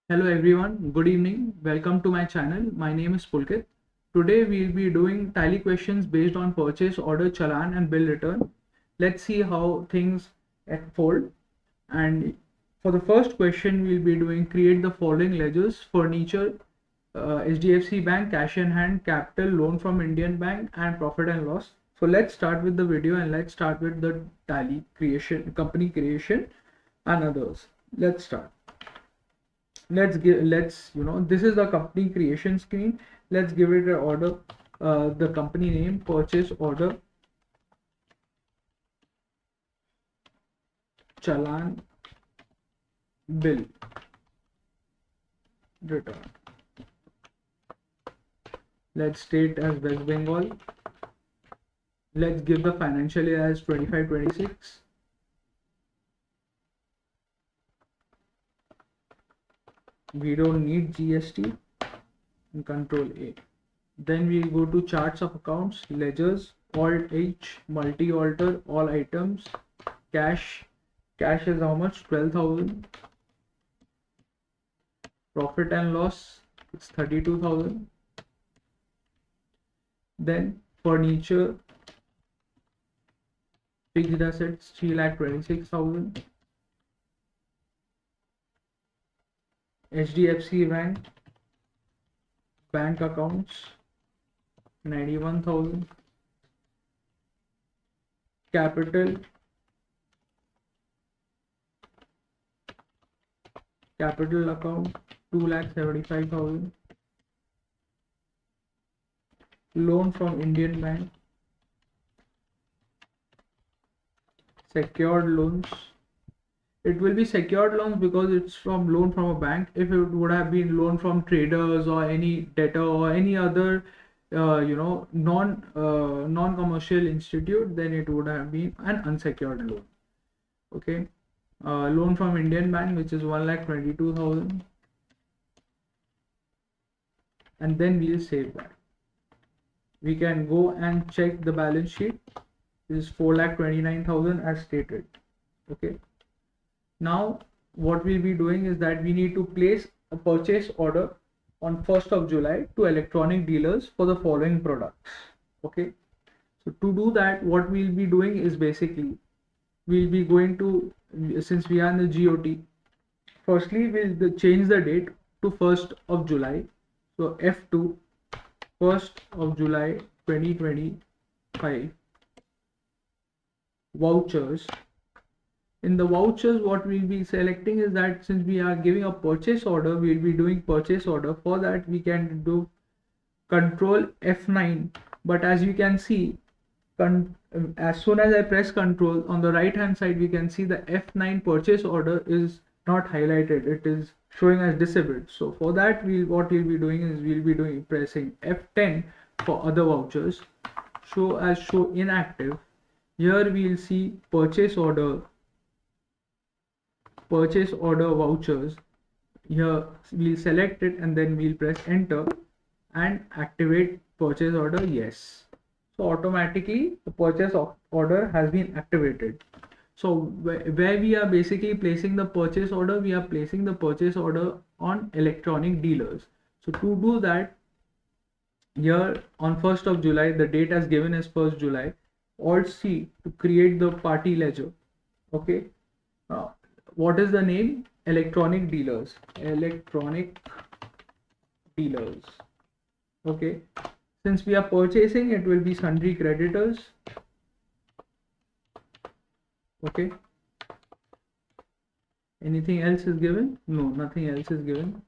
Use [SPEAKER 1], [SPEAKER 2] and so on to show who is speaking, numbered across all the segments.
[SPEAKER 1] Hello everyone, good evening. Welcome to my channel. My name is Pulkit. Today we'll be doing tally questions based on purchase order, challan and bill return. Let's see how things unfold. And for the first question, we'll be doing create the following ledgers: furniture, HDFC Bank, cash in hand, capital, loan from Indian Bank, and profit and loss. So let's start with the video and let's start with the tally creation, company creation, and others. Let's start. Let's this is the company creation screen. Let's give it an order. The company name, purchase order, challan, bill return. Let's state as West Bengal. Let's give the financial year as 25-26. We don't need GST, and control A. Then we go to charts of accounts, ledgers, alt H, multi alter, all items, cash. Cash is how much? 12,000. Profit and loss, it's 32,000. Then furniture, fixed assets, 3,26,000. HDFC bank accounts, 91,000. Capital account, 2,75,000. Loan from Indian Bank, secured loans. It will be secured loans because it's from loan from a bank. If it would have been loan from traders or any debtor or any other non-commercial institute, then it would have been an unsecured loan. Okay. Loan from Indian Bank, which is 1,22,000, and then we'll save that. We can go and check the balance sheet. This is 4,29,000 as stated. Okay. Now what we'll be doing is that we need to place a purchase order on 1st of July to electronic dealers for the following products. Okay. So to do that, what we'll be doing is basically we'll be going to, since we are in the GOT, firstly we'll change the date to 1st of July. So F2, 1st of July 2025, vouchers. In the vouchers, what we'll be selecting is that since we are giving a purchase order, we'll be doing purchase order. For that, we can do control F9. But as you can see, as soon as I press control, on the right hand side, we can see the F9 purchase order is not highlighted. It is showing as disabled. So for that, what we'll be doing is we'll be pressing F10 for other vouchers. Show as show inactive. Here we'll see purchase order vouchers. Here we'll select it and then we'll press enter and activate purchase order. Yes, so automatically the purchase order has been activated. So where we are basically placing the purchase order, we are placing the purchase order on electronic dealers. So to do that, here on 1st of July, the date as given is 1st July. Alt C to create the party ledger. Okay. What is the name? Electronic dealers. Okay. Since we are purchasing, it will be sundry creditors. Okay. Anything else is given? No, nothing else is given.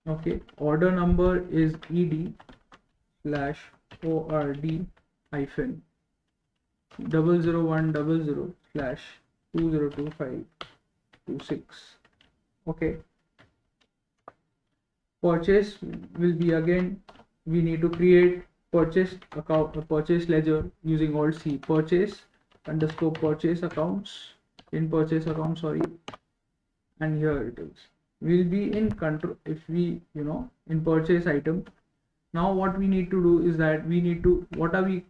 [SPEAKER 1] Okay. Order number is ED/ORD hyphen 00100/202526. Okay. Purchase will be, again, we need to create purchase account, purchase ledger using Alt C. Purchase _ purchase accounts, in purchase account, sorry, and here it is. We'll be in control if we in purchase item. Now what we need to do is that we need to, what are we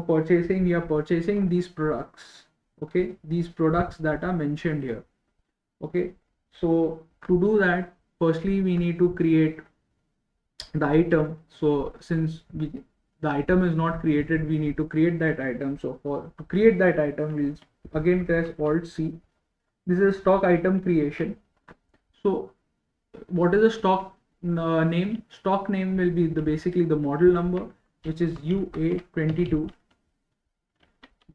[SPEAKER 1] purchasing? We are purchasing these products. okay, these products that are mentioned here. Okay, so to do that, firstly we need to create the item. So since the item is not created, we need to create that item. So to create that item, we'll again press Alt C. This is stock item creation. So what is the stock name? Stock name will be basically the model number, which is UA22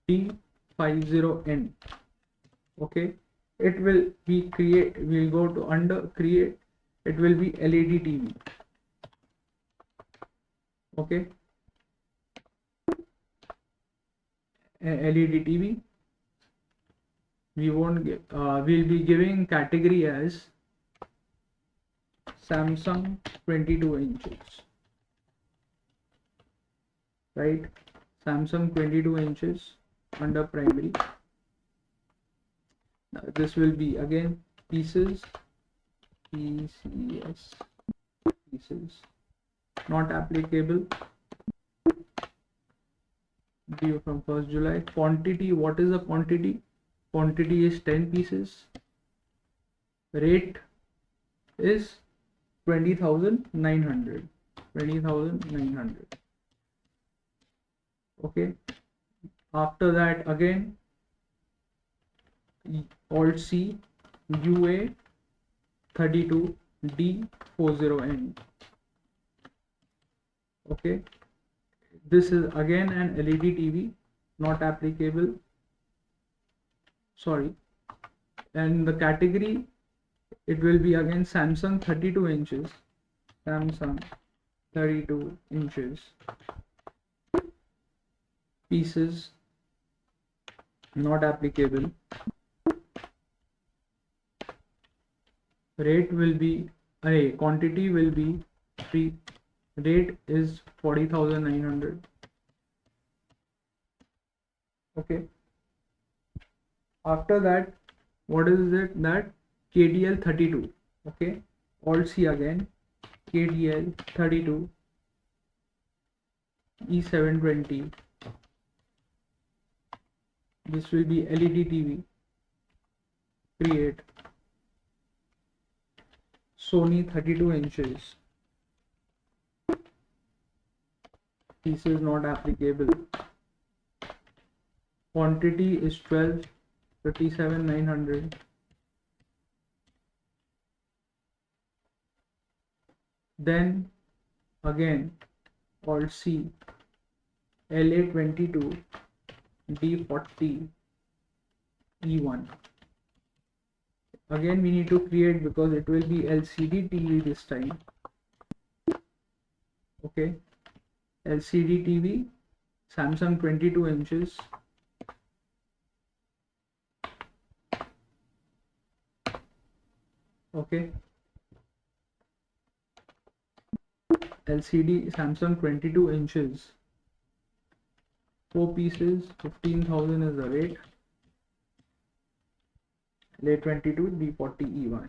[SPEAKER 1] D50N. Okay, it will be we'll go to under create, it will be LED TV. Okay, LED TV. We won't give, we'll be giving category as Samsung 22 inches, right? Samsung 22 inches under primary. Now this will be again pieces, PCS, pieces, not applicable, due from 1st July. Quantity, what is the quantity? Quantity is 10 pieces. Rate is 20,900. 20,900. Okay. After that, again, Alt C, UA 32 D40N. Okay. This is again an LED TV, not applicable. Sorry. And the category, it will be again Samsung 32 inches. Samsung 32 inches. Pieces, not applicable. Rate will be, quantity will be 3. Rate is 40,900. Okay. After that, what is it? That KDL 32. Okay. Alt C again. KDL 32 E720. This will be LED TV. Create. Sony 32 inches. This is not applicable. Quantity is 12, 57,900. Then again Alt C, LA22 D40 E1. Again we need to create, because it will be LCD TV this time. Okay, LCD TV, Samsung 22 inches. Okay, LCD Samsung 22 inches. 4 pieces, 15,000 is the rate. Late 22 D40 E1.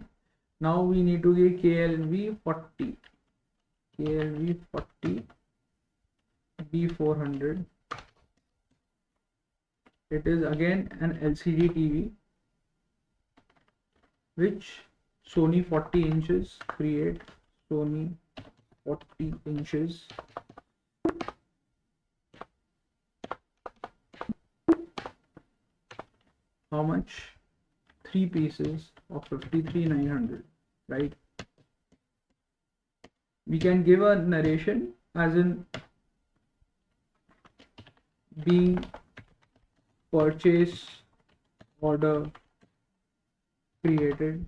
[SPEAKER 1] Now we need to get KLV 40. KLV 40 B400. It is again an LCD TV, which Sony 40 inches. Create Sony 40 inches. How much? 3 pieces of 53,900, right? We can give a narration as in being purchase order created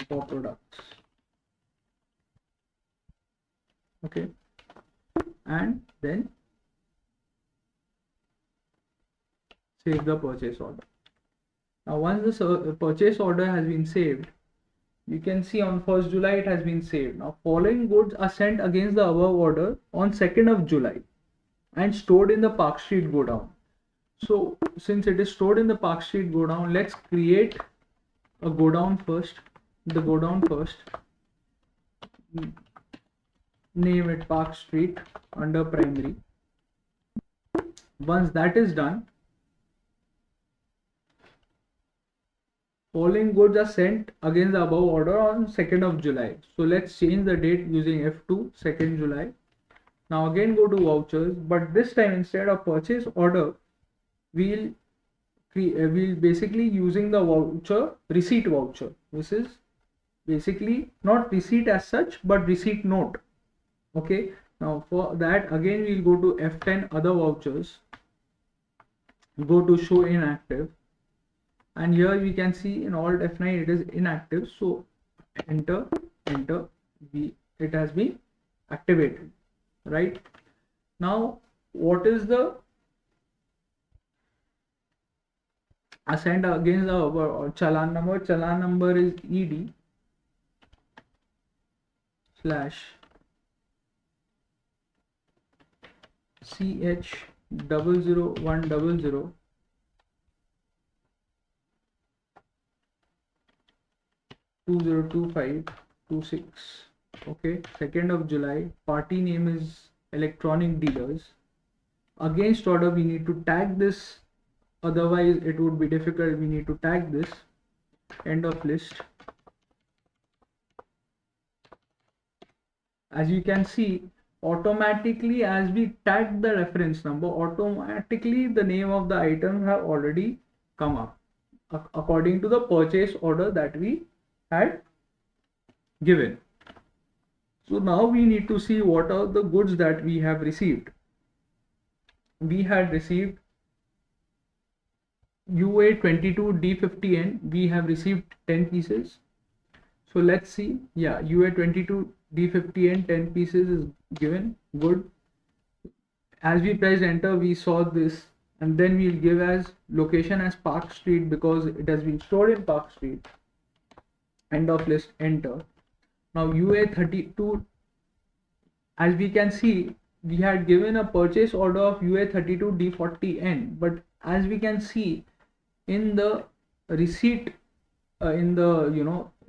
[SPEAKER 1] for products. Okay, and then save the purchase order. Now once the purchase order has been saved, you can see on 1st July it has been saved. Now following goods are sent against the above order on 2nd of July and stored in the Park Street godown. So since it is stored in the Park Street godown, let's create a godown first. The godown first. Name it Park Street under primary. Once that is done, following goods are sent against the above order on 2nd of July. So let's change the date using F2, 2nd July. Now again go to vouchers, but this time instead of purchase order, we'll basically using the voucher, receipt voucher. This is basically not receipt as such, but receipt note. Okay. Now for that again we'll go to F10 other vouchers, go to show inactive, and here we can see in alt F9 it is inactive. So enter, it has been activated. Right. Now what is the assigned against the challan number? Challan number is ED slash CH 00100 202526. Okay, 2nd of July. Party name is electronic dealers. Against order we need to tag this, otherwise it would be difficult. We need to tag this. End of list. As you can see, automatically as we tag the reference number, automatically the name of the item have already come up according to the purchase order that we had given. So now we need to see what are the goods that we have received. We had received UA22D50N. We have received 10 pieces. So let's see. Yeah, UA22D50N 10 pieces is given. Good. As we pressed enter, we saw this, and then we'll give as location as Park Street because it has been stored in Park Street. End of list. Enter. Now UA32, as we can see, we had given a purchase order of UA32D40N, but as we can see in the receipt, in the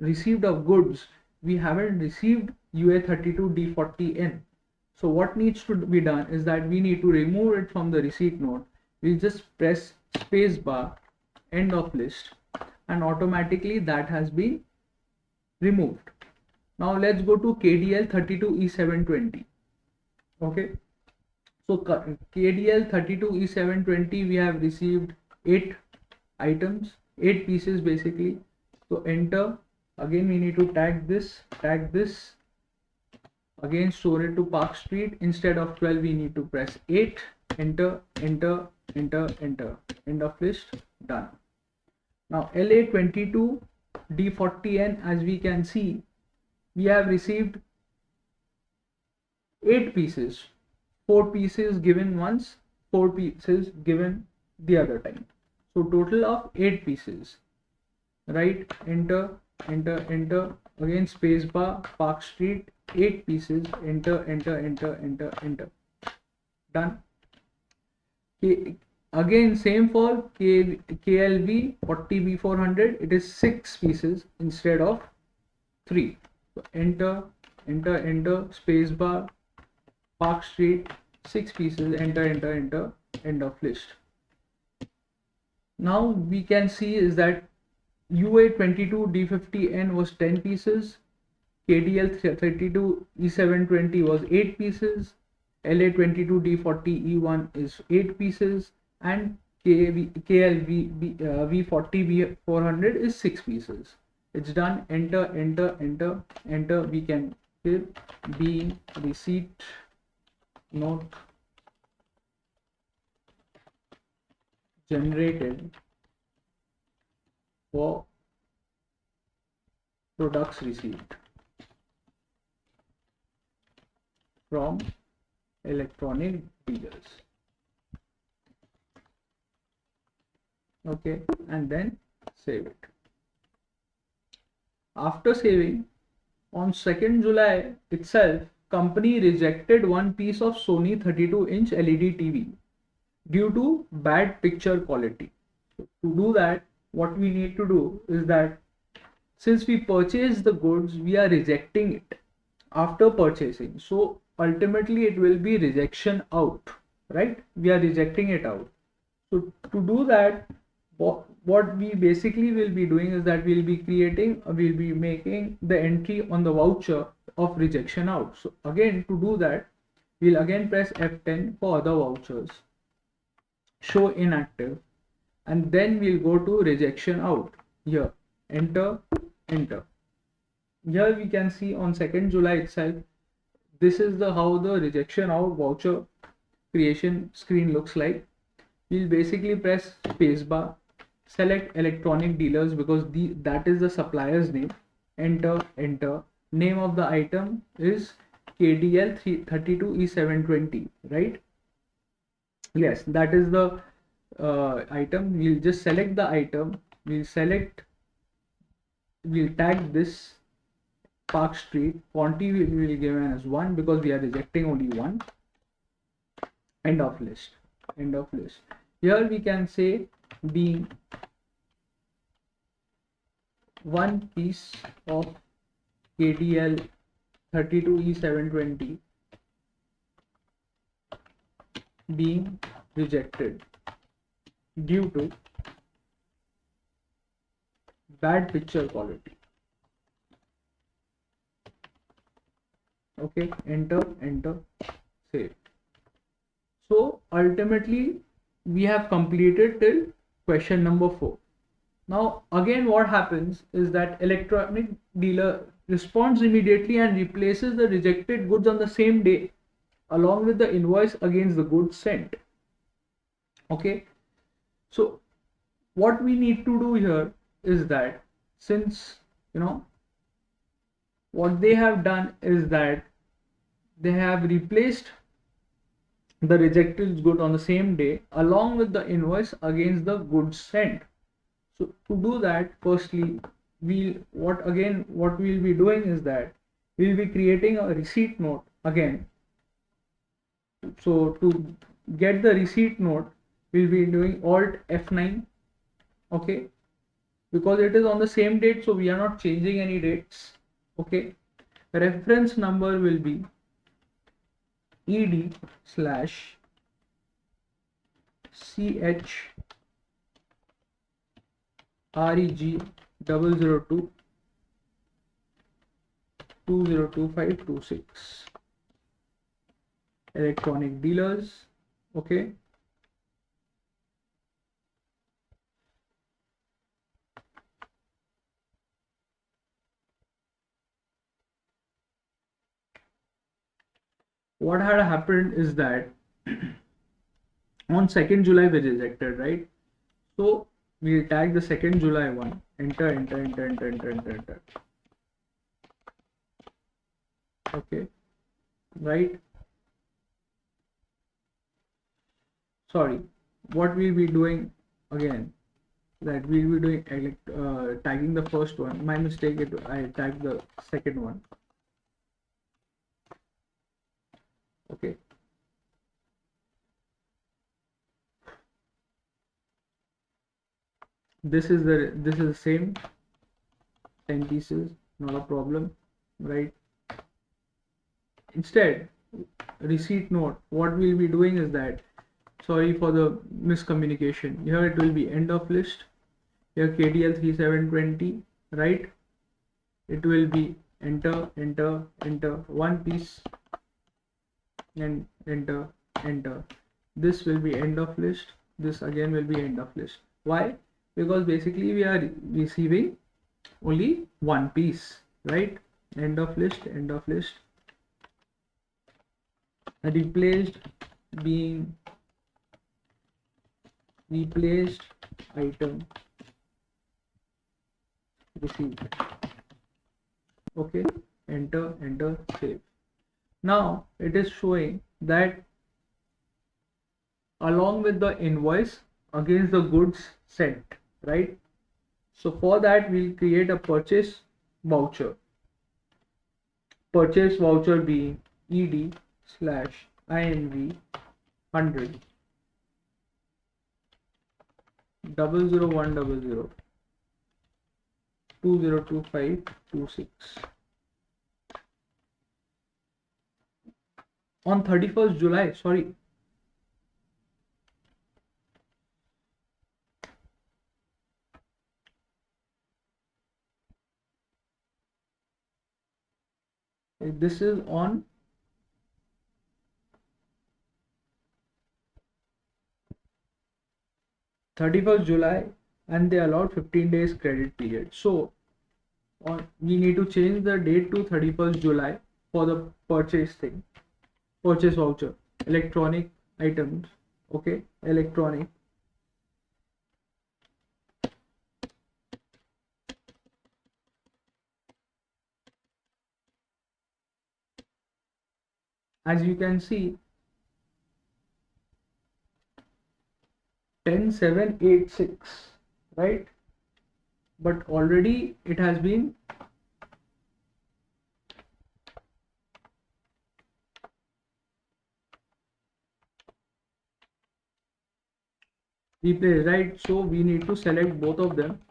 [SPEAKER 1] received of goods, we haven't received UA32D40N. So what needs to be done is that we need to remove it from the receipt note. We just press space bar, end of list, and automatically that has been removed. Now let's go to KDL32E720. Okay, so KDL32E720 we have received 8 items, 8 pieces basically. So enter. Again we need to tag this, again store it to Park Street. Instead of 12 we need to press 8. Enter. End of list. Done. Now LA22D40N, as we can see, we have received 8 pieces, 4 pieces given once, 4 pieces given the other time. So total of 8 pieces. Right. Enter. Again space bar, Park Street, 8 pieces. Enter. Done. Again same for KLV 40B400. It is 6 pieces instead of 3. So enter. Space bar, Park Street, 6 pieces. Enter. End of list. Now we can see is that UA22D50N was 10 pieces, KDL32E720 was 8 pieces, LA22D40E1 is 8 pieces, and KLV40B400 is 6 pieces. It's done. Enter. We can give B receipt note generated for products received from electronic dealers. Okay, and then save it. After saving, on 2nd July itself, company rejected one piece of Sony 32-inch LED TV due to bad picture quality. So to do that, what we need to do is that since we purchased the goods, we are rejecting it after purchasing. So ultimately it will be rejection out. right? We are rejecting it out. So to do that, what we basically will be doing is that we'll be making the entry on the voucher of rejection out. So again, to do that, we'll again press F10 for other vouchers, show inactive, and then we'll go to rejection out. Here, enter, enter. Here we can see on 2nd July itself, this is the how the rejection out voucher creation screen looks like. We'll basically press spacebar, select electronic dealers because that is the supplier's name. Enter, enter. Name of the item is KDL 32E720, right? Yes, that is the item. We'll just select the item. We'll tag this Park Street. Quantity will be given as 1 because we are rejecting only one. End of list. End of list. Here we can say being one piece of KDL 32E720 being rejected due to bad picture quality. Okay, enter, enter, save. So ultimately we have completed till question number 4. Now again what happens is that electronic dealer responds immediately and replaces the rejected goods on the same day along with the invoice against the goods sent. Okay, so what we need to do here is that since what they have done is that they have replaced the rejected good on the same day along with the invoice against the goods sent. So to do that, firstly what we'll be doing is that we'll be creating a receipt note again. So to get the receipt note, we'll be doing Alt F9. Okay, because it is on the same date, so we are not changing any dates. Okay, reference number will be ED/CH 002 202526 electronic dealers. Okay, what had happened is that on 2nd July we rejected, right? So we'll tag the 2nd July one. Enter, enter, enter, enter, enter, enter, enter. Okay, right? Sorry, what we'll be doing again, that we'll be doing tagging the first one. My mistake, I tagged the second one. Okay, this is the same 10 pieces, not a problem, right? Instead, receipt note, what we'll be doing is that, sorry for the miscommunication, here it will be end of list. Here KDL 3720, right? It will be enter, enter, enter, one piece, and enter, enter. This will be end of list. This again will be end of list. Why? Because basically we are receiving only one piece, right? End of list, end of list. Replaced being replaced item received. Okay, enter, enter, save. Now it is showing that along with the invoice against the goods sent, right? So for that we'll create a purchase voucher. Purchase voucher being ED/INV 100 00100 202526. On 31st July, sorry, This is on 31st July and they allowed 15 days credit period. So we need to change the date to 31st July for the purchase voucher, electronic items, okay, electronic. As you can see, 10786, right? But already it has been replaced, right? So we need to select both of them.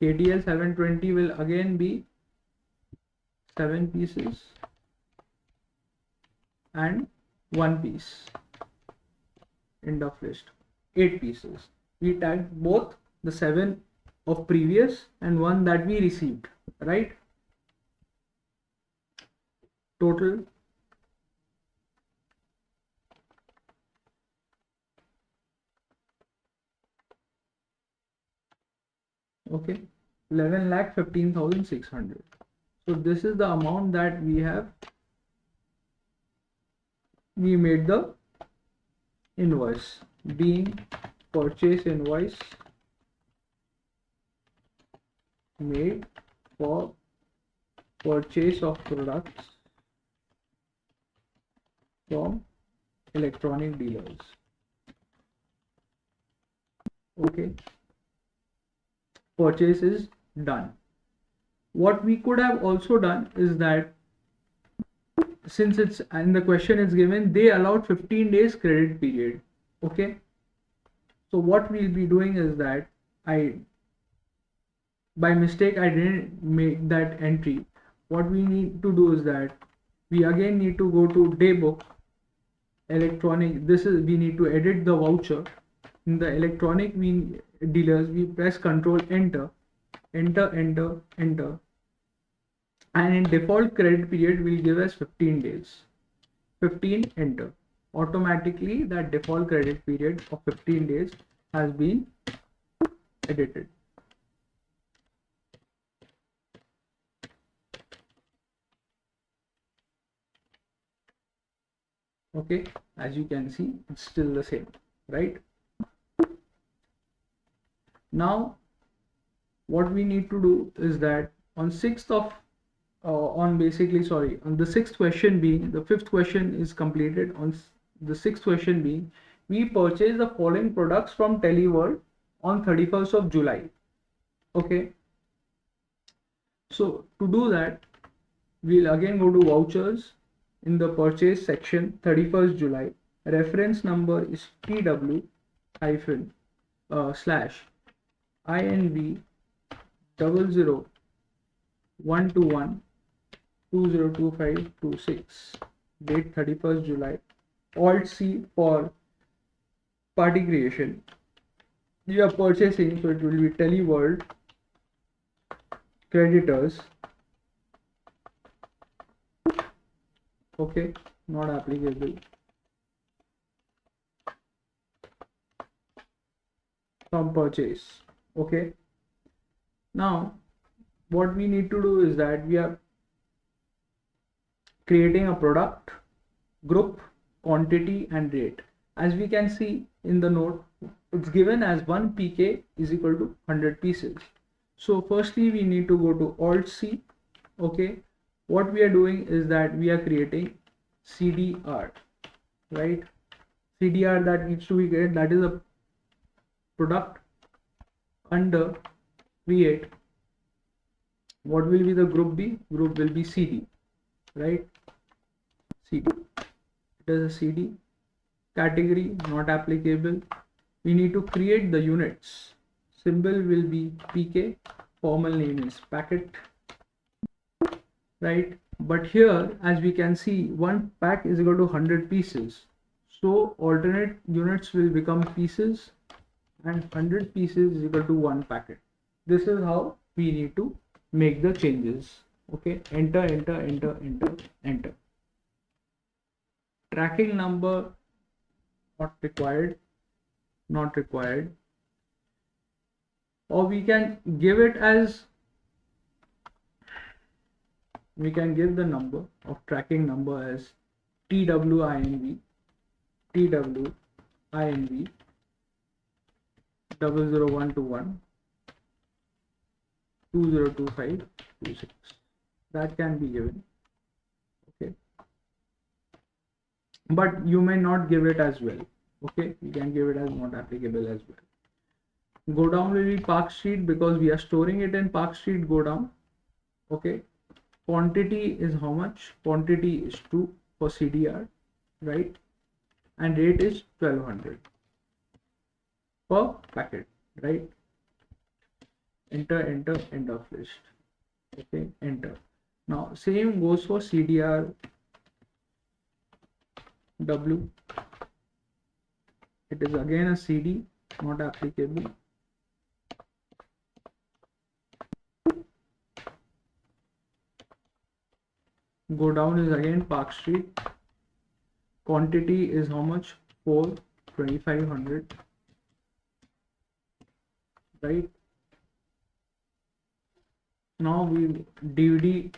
[SPEAKER 1] KTL 720 will again be 7 pieces and 1 piece. End of list. 8 pieces. We tagged both the 7 of previous and 1 that we received, right? Total okay, 11,15,600. So this is the amount that we made the invoice, being purchase invoice made for purchase of products from electronic dealers. Okay, purchase is done. What we could have also done is that, since it's and the question is given, they allowed 15 days credit period. Okay, so what we'll be doing is that by mistake I didn't make that entry. What we need to do is that we again need to go to daybook, electronic. We need to edit the voucher. In the electronic dealers, we press Control Enter, enter, and in default credit period will give us 15 days. 15, enter. Automatically that default credit period of 15 days has been edited. Okay, as you can see, it's still the same, right? Now what we need to do is that on the sixth question being, the fifth question is completed. On the sixth question being, we purchase the following products from Teleworld on 31st of July. Okay, so to do that, we'll again go to vouchers. In the purchase section, 31st July, reference number is TW hyphen slash INV 001212022526, date 31st July. Alt C for party creation. You are purchasing, so it will be Teleworld creditors. Okay, not applicable. From purchase. Okay, now what we need to do is that we are creating a product, group, quantity and rate. As we can see in the note, it's given as 1 pk is equal to 100 pieces. So firstly we need to go to Alt C. Okay, what we are doing is that we are creating CDR, right? CDR that needs to be created, that is a product under create. What will be the group be? Group will be CD, right? CD. It is a CD. Category not applicable. We need to create the units. Symbol will be PK. Formal name is packet, right? But here, as we can see, one pack is equal to 100 pieces. So alternate units will become pieces, and 100 pieces is equal to one packet. This is how we need to make the changes. Okay, enter, enter, enter, enter, enter. Tracking number not required, not required. Or we can give it as, we can give the number of tracking number as TWINV, TWINV 00121 202526. That can be given. Okay, but you may not give it as well. Okay, you can give it as not applicable as well. Go down will be Park Street because we are storing it in Park Street. Go down. Okay, quantity is how much? Quantity is 2 for CDR, right? And rate is 1200 per packet, right? Enter, enter, end of list. Okay, enter. Now same goes for CDR W. It is again a CD, not applicable. Go down is again Park Street. Quantity is how much? 4, 2500, right? Now we DVD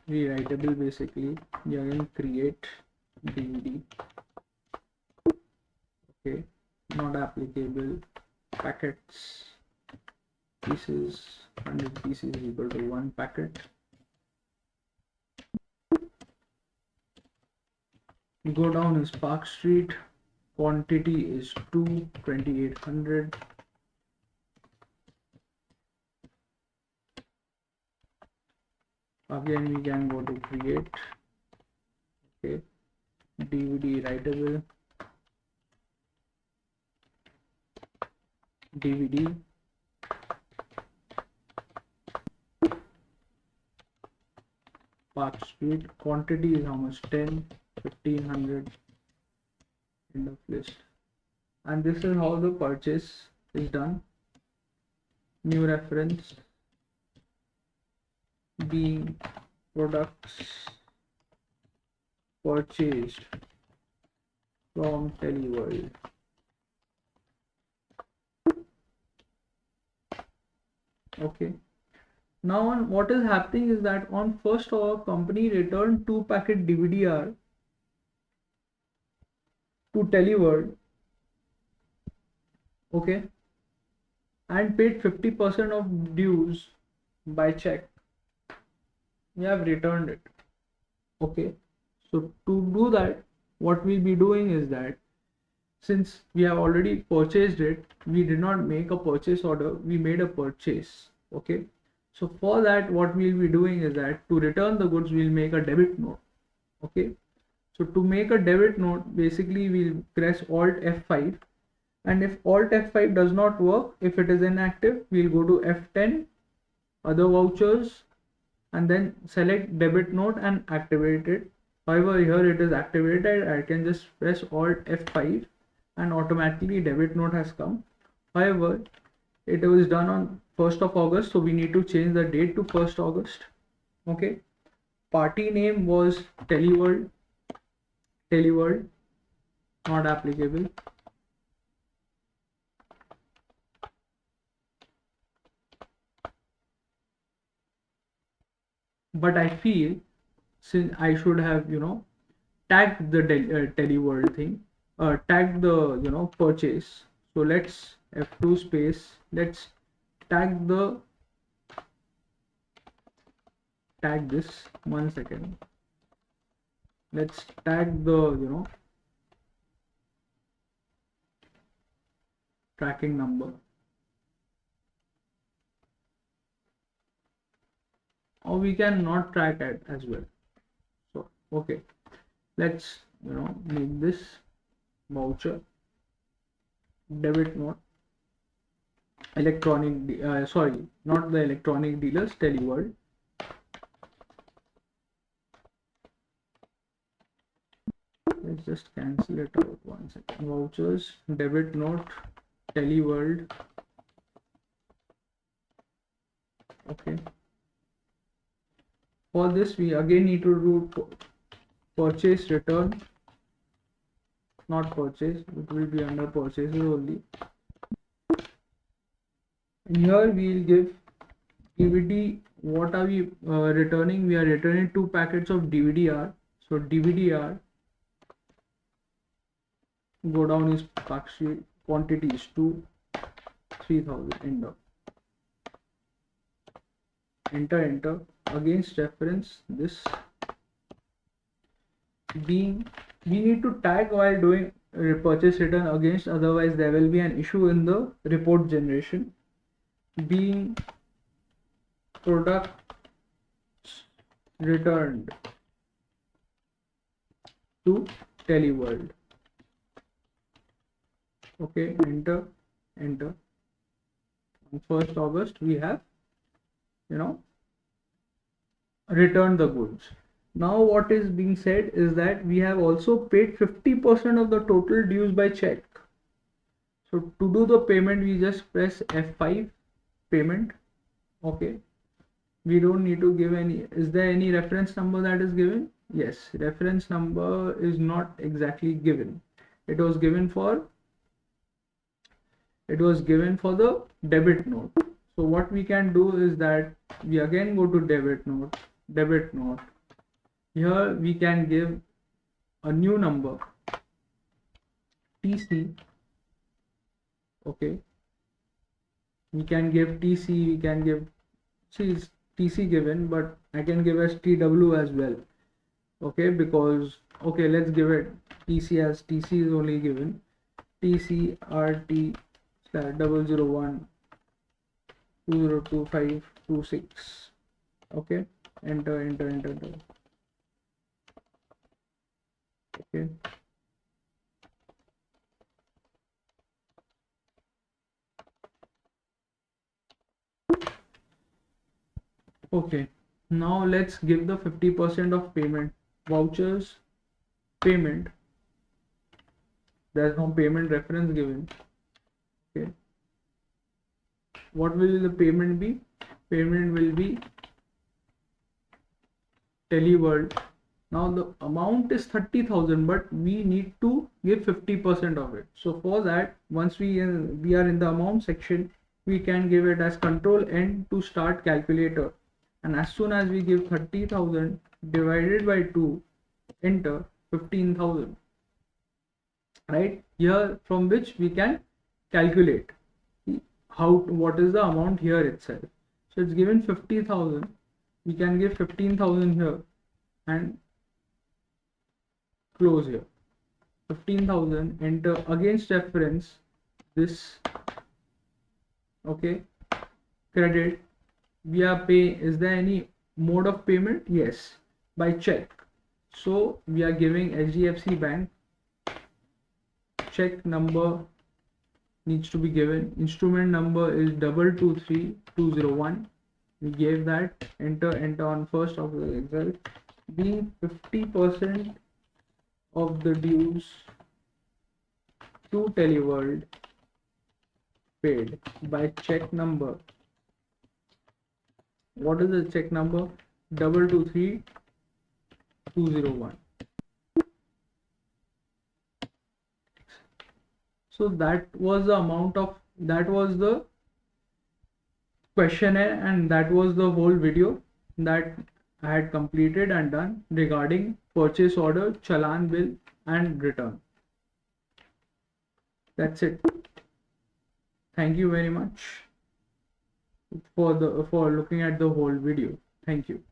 [SPEAKER 1] rewritable, basically we again create DVD. Okay, not applicable. Packets, pieces, 100 pieces is equal to one packet. Go down is Park Street. Quantity is 2, 2800. Again we can go to create. Okay, DVD writable, DVD Park Street. Quantity is how much? 10, 1500, end of list. And this is how the purchase is done. New reference being products purchased from Teleworld. Okay, now on what is happening is that on first our company returned 2 packet DVD-R to Teleworld, okay, and paid 50% of dues by check. We have returned it. Okay, so to do that, what we'll be doing is that since we have already purchased it, we did not make a purchase order, we made a purchase. Okay, so for that what we'll be doing is that to return the goods we'll make a debit note. Okay, so to make a debit note, basically we'll press Alt F5, and if Alt F5 does not work, if it is inactive, we'll go to F10, other vouchers, and then select debit note and activate it. However, here it is activated. I can just press Alt F5 and automatically debit note has come. However, it was done on 1st of August, so we need to change the date to 1st August. Okay, party name was Teleworld, not applicable. But I feel since I should have, tagged the Teleworld thing, tagged the purchase. So let's F2 space, let's tag this, 1 second. Let's tag the tracking number, or we can not track it as well. So okay, let's make this voucher debit note electronic sorry, not the electronic dealers, Teleworld. let's just cancel it out. One second. Vouchers, debit note, teleworld. Okay, for this we again need to do purchase return, not purchase, it will be under purchases only. And here we will give DVD. What are we returning? We are returning 2 packets of DVD-R. So DVD-R, go down is actually quantity is 3,000. Enter. Against reference, this being, we need to tag while doing purchase return against, otherwise there will be an issue in the report generation. Being products returned to teleworld. Okay, enter. On 1st August we have returned the goods. Now what is being said is that we have also paid 50% of the total dues by check. So to do the payment, we just press F5, payment. Okay, we don't need to give any. Is there any reference number that is given? Yes, reference number is not exactly given. It was given for the debit note. So what we can do is that we again go to debit note. Here we can give a new number, TC. Okay, we can give TC, we can give, see, it's TC given, but I can give as TW as well. Okay, because, okay, let's give it TC, as TC is only given. TC RT/001 202526. Okay, enter. Okay, now let's give the 50% of payment. Vouchers, payment, there's no payment reference given. Okay, what will the payment be? Payment will be teleworld. Now the amount is 30,000, but we need to give 50% of it. So for that, once we are in the amount section, we can give it as Control N to start calculator. And as soon as we give 30,000 divided by 2, enter 15,000. Right here, from which we can calculate what is the amount here itself. So it's given 50,000. We can give 15,000 here and close here. 15,000, enter. Against reference, this. Okay, credit, we are paying. Is there any mode of payment? Yes, by check. So we are giving HDFC Bank. Check number needs to be given. Instrument number is 223201. We gave that. Enter on 1st of the Excel. Being 50% of the dues to teleworld paid by check number. What is the check number? 223201. So that was the amount of, that was the questionnaire, and that was the whole video that I had completed and done regarding purchase order, challan bill and return. That's it. Thank you very much for looking at the whole video. Thank you.